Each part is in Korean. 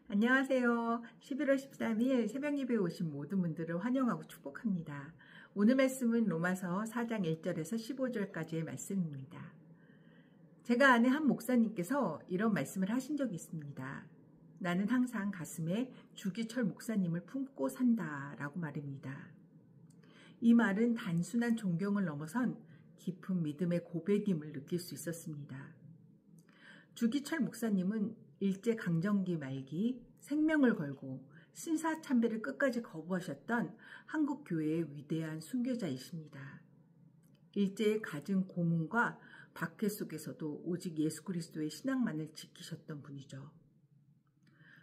안녕하세요. 11월 13일 새벽 예배에 오신 모든 분들을 환영하고 축복합니다. 오늘 말씀은 로마서 4장 1절에서 15절까지의 말씀입니다. 제가 아는 한 목사님께서 이런 말씀을 하신 적이 있습니다. 나는 항상 가슴에 주기철 목사님을 품고 산다 라고 말입니다. 이 말은 단순한 존경을 넘어선 깊은 믿음의 고백임을 느낄 수 있었습니다. 주기철 목사님은 일제강점기 말기 생명을 걸고 신사참배를 끝까지 거부하셨던 한국교회의 위대한 순교자이십니다. 일제의 갖은 고문과 박해 속에서도 오직 예수 그리스도의 신앙만을 지키셨던 분이죠.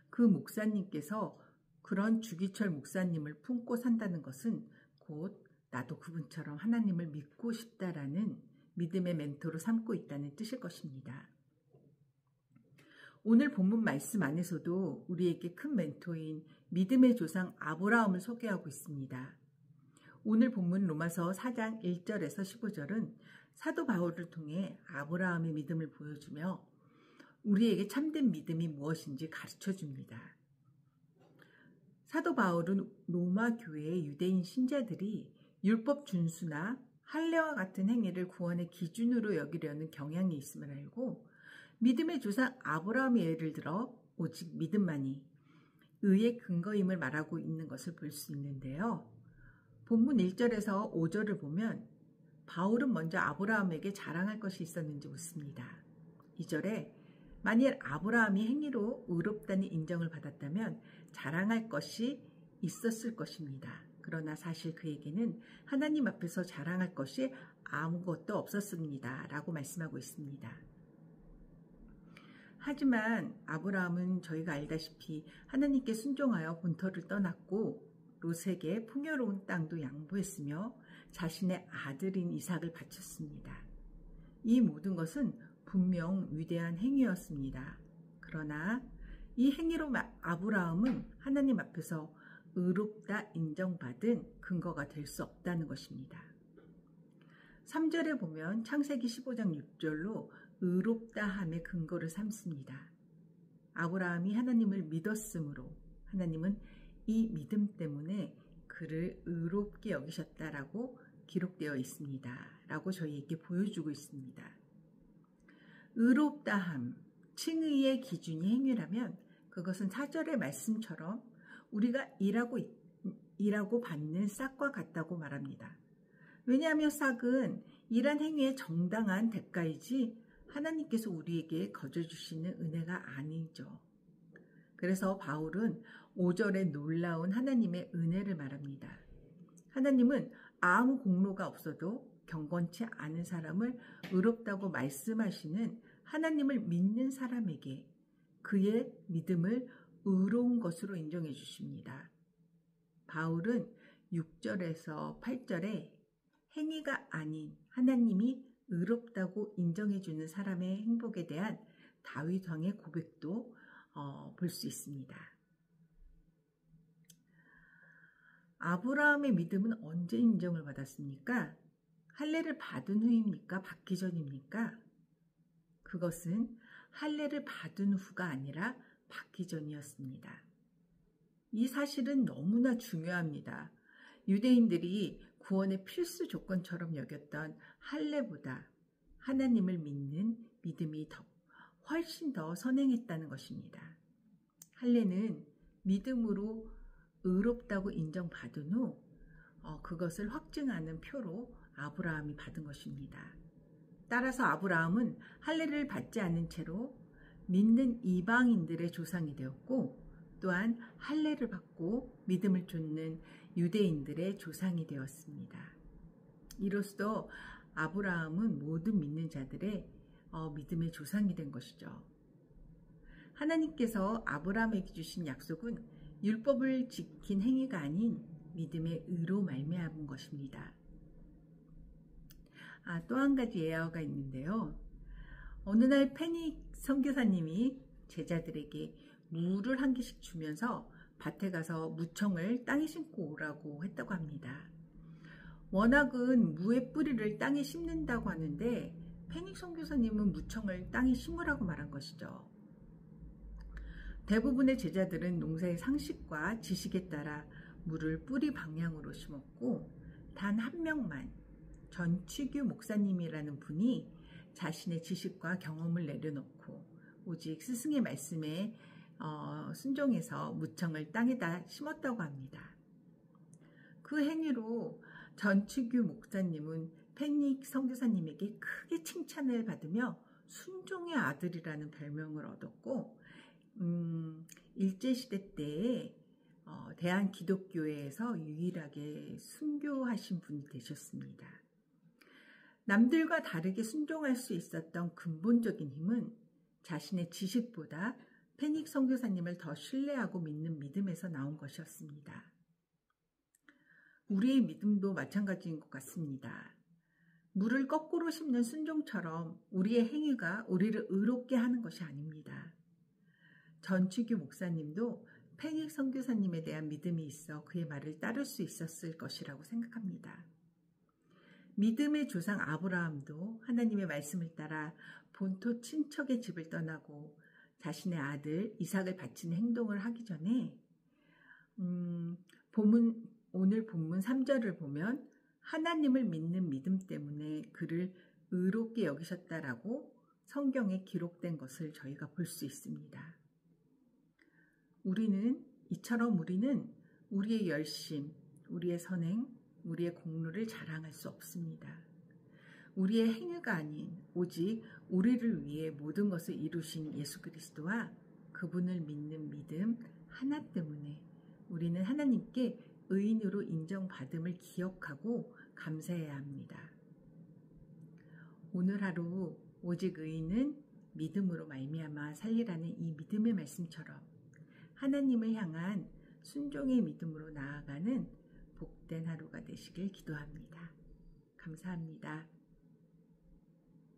그 목사님께서 그런 주기철 목사님을 품고 산다는 것은 곧 나도 그분처럼 하나님을 믿고 싶다라는 믿음의 멘토로 삼고 있다는 뜻일 것입니다. 오늘 본문 말씀 안에서도 우리에게 큰 멘토인 믿음의 조상 아브라함을 소개하고 있습니다. 오늘 본문 로마서 4장 1절에서 15절은 사도 바울을 통해 아브라함의 믿음을 보여주며 우리에게 참된 믿음이 무엇인지 가르쳐줍니다. 사도 바울은 로마 교회의 유대인 신자들이 율법 준수나 할례와 같은 행위를 구원의 기준으로 여기려는 경향이 있음을 알고 믿음의 조상 아브라함의 예를 들어 오직 믿음만이 의의 근거임을 말하고 있는 것을 볼 수 있는데요. 본문 1절에서 5절을 보면 바울은 먼저 아브라함에게 자랑할 것이 있었는지 묻습니다. 2절에 만일 아브라함이 행위로 의롭다는 인정을 받았다면 자랑할 것이 있었을 것입니다. 그러나 사실 그에게는 하나님 앞에서 자랑할 것이 아무것도 없었습니다. 라고 말씀하고 있습니다. 하지만 아브라함은 저희가 알다시피 하나님께 순종하여 본토를 떠났고 롯에게 풍요로운 땅도 양보했으며 자신의 아들인 이삭을 바쳤습니다. 이 모든 것은 분명 위대한 행위였습니다. 그러나 이 행위로 아브라함은 하나님 앞에서 의롭다 인정받은 근거가 될 수 없다는 것입니다. 3절에 보면 창세기 15장 6절로 의롭다함의 근거를 삼습니다. 아브라함이 하나님을 믿었으므로 하나님은 이 믿음 때문에 그를 의롭게 여기셨다라고 기록되어 있습니다. 라고 저희에게 보여주고 있습니다. 의롭다함, 칭의의 기준이 행위라면 그것은 4절의 말씀처럼 우리가 일하고 받는 싹과 같다고 말합니다. 왜냐하면 싹은 일한 행위의 정당한 대가이지 하나님께서 우리에게 거저주시는 은혜가 아니죠. 그래서 바울은 5절에 놀라운 하나님의 은혜를 말합니다. 하나님은 아무 공로가 없어도 경건치 않은 사람을 의롭다고 말씀하시는 하나님을 믿는 사람에게 그의 믿음을 의로운 것으로 인정해 주십니다. 바울은 6절에서 8절에 행위가 아닌 하나님이 의롭다고 인정해주는 사람의 행복에 대한 다윗 왕의 고백도 볼 수 있습니다. 아브라함의 믿음은 언제 인정을 받았습니까? 할례를 받은 후입니까? 받기 전입니까? 그것은 할례를 받은 후가 아니라 받기 전이었습니다. 이 사실은 너무나 중요합니다. 유대인들이 구원의 필수 조건처럼 여겼던 할례보다 하나님을 믿는 믿음이 훨씬 더 선행했다는 것입니다. 할례는 믿음으로 의롭다고 인정받은 후 그것을 확증하는 표로 아브라함이 받은 것입니다. 따라서 아브라함은 할례를 받지 않은 채로 믿는 이방인들의 조상이 되었고 또한 할례를 받고 믿음을 좇는 유대인들의 조상이 되었습니다. 이로써 아브라함은 모든 믿는 자들의 믿음의 조상이 된 것이죠. 하나님께서 아브라함에게 주신 약속은 율법을 지킨 행위가 아닌 믿음의 의로 말미암은 것입니다. 또 한 가지 예화가 있는데요. 어느 날 페닉 선교사님이 제자들에게 무를 한 개씩 주면서 밭에 가서 무청을 땅에 심고 오라고 했다고 합니다. 워낙은 무의 뿌리를 땅에 심는다고 하는데 페닉 선교사님은 무청을 땅에 심으라고 말한 것이죠. 대부분의 제자들은 농사의 상식과 지식에 따라 물을 뿌리 방향으로 심었고, 단 한 명만 전치규 목사님이라는 분이 자신의 지식과 경험을 내려놓고 오직 스승의 말씀에 순종해서 무청을 땅에다 심었다고 합니다. 그 행위로 전치규 목사님은 페닉 선교사님에게 크게 칭찬을 받으며 순종의 아들이라는 별명을 얻었고, 일제시대 때에 대한기독교회에서 유일하게 순교하신 분이 되셨습니다. 남들과 다르게 순종할 수 있었던 근본적인 힘은 자신의 지식보다 페닉 선교사님을 더 신뢰하고 믿는 믿음에서 나온 것이었습니다. 우리의 믿음도 마찬가지인 것 같습니다. 물을 거꾸로 심는 순종처럼 우리의 행위가 우리를 의롭게 하는 것이 아닙니다. 전치규 목사님도 페닉 선교사님에 대한 믿음이 있어 그의 말을 따를 수 있었을 것이라고 생각합니다. 믿음의 조상 아브라함도 하나님의 말씀을 따라 본토 친척의 집을 떠나고 자신의 아들 이삭을 바치는 행동을 하기 전에 오늘 본문 3절을 보면 하나님을 믿는 믿음 때문에 그를 의롭게 여기셨다라고 성경에 기록된 것을 저희가 볼 수 있습니다. 이처럼 우리는 우리의 열심, 우리의 선행, 우리의 공로를 자랑할 수 없습니다. 우리의 행위가 아닌 오직 우리를 위해 모든 것을 이루신 예수 그리스도와 그분을 믿는 믿음 하나 때문에 우리는 하나님께 의인으로 인정받음을 기억하고 감사해야 합니다. 오늘 하루 오직 의인은 믿음으로 말미암아 살리라는 이 믿음의 말씀처럼 하나님을 향한 순종의 믿음으로 나아가는 복된 하루가 되시길 기도합니다. 감사합니다.